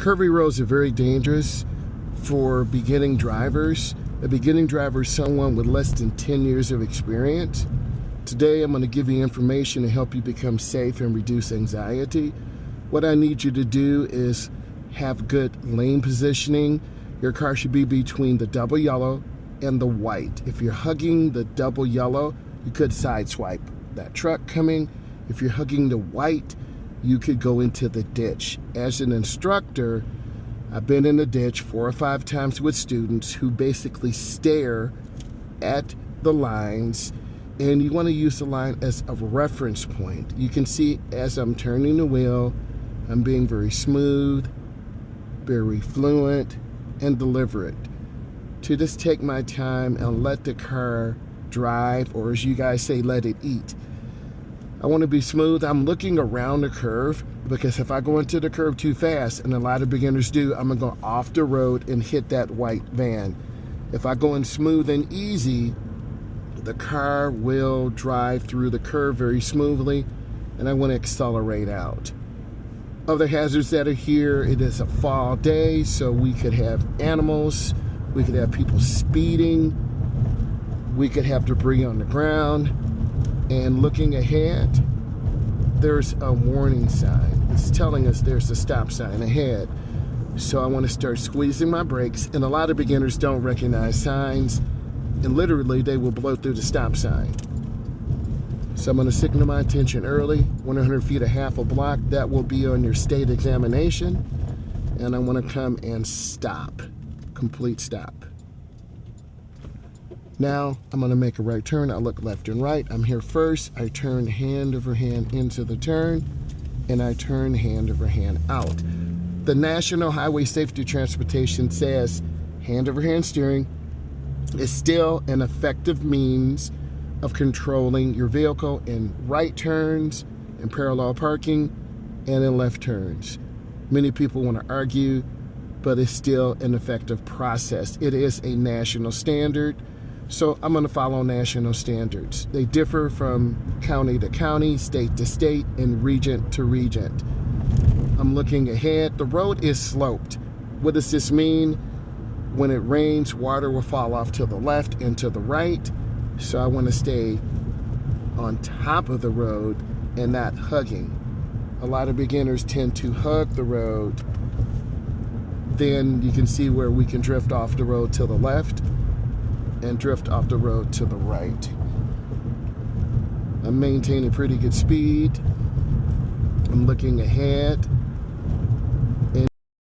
Curvy roads are very dangerous for beginning drivers. A beginning driver is someone with less than 10 years of experience. Today, I'm going to give you information to help you become safe and reduce anxiety. What I need you to do is have good lane positioning. Your car should be between the double yellow and the white. If you're hugging the double yellow, you could sideswipe that truck coming. If you're hugging the white, you could go into the ditch. As an instructor, I've been in the ditch 4 or 5 times with students who basically stare at the lines, and you want to use the line as a reference point. You can see as I'm turning the wheel, I'm being very smooth, very fluent, and deliberate. To just take my time and let the car drive, or as you guys say, let it eat. I want to be smooth. I'm looking around the curve, because if I go into the curve too fast, and a lot of beginners do, I'm going to go off the road and hit that white van. If I go in smooth and easy, the car will drive through the curve very smoothly, and I want to accelerate out. Other hazards that are here, it is a fall day, so we could have animals, we could have people speeding, we could have debris on the ground. And looking ahead, there's a warning sign. It's telling us there's a stop sign ahead. So I want to start squeezing my brakes, and a lot of beginners don't recognize signs, and literally they will blow through the stop sign. So I'm going to signal my attention early, 100 feet, a half a block. That will be on your state examination. And I want to come and stop, complete stop. Now I'm going to make a right turn. I look left and right. I'm here first. I turn hand over hand into the turn, and I turn hand over hand out. The National Highway Safety Transportation says hand over hand steering is still an effective means of controlling your vehicle in right turns, in parallel parking, and in left turns. Many people want to argue, but it's still an effective process. It is a national standard, so I'm going to follow national standards. They differ from county to county, state to state, and region to region. I'm looking ahead. The road is sloped. What does this mean? When it rains, water will fall off to the left and to the right. So I want to stay on top of the road and not hugging. A lot of beginners tend to hug the road. Then you can see where we can drift off the road to the left and drift off the road to the right. I'm maintaining pretty good speed. I'm looking ahead.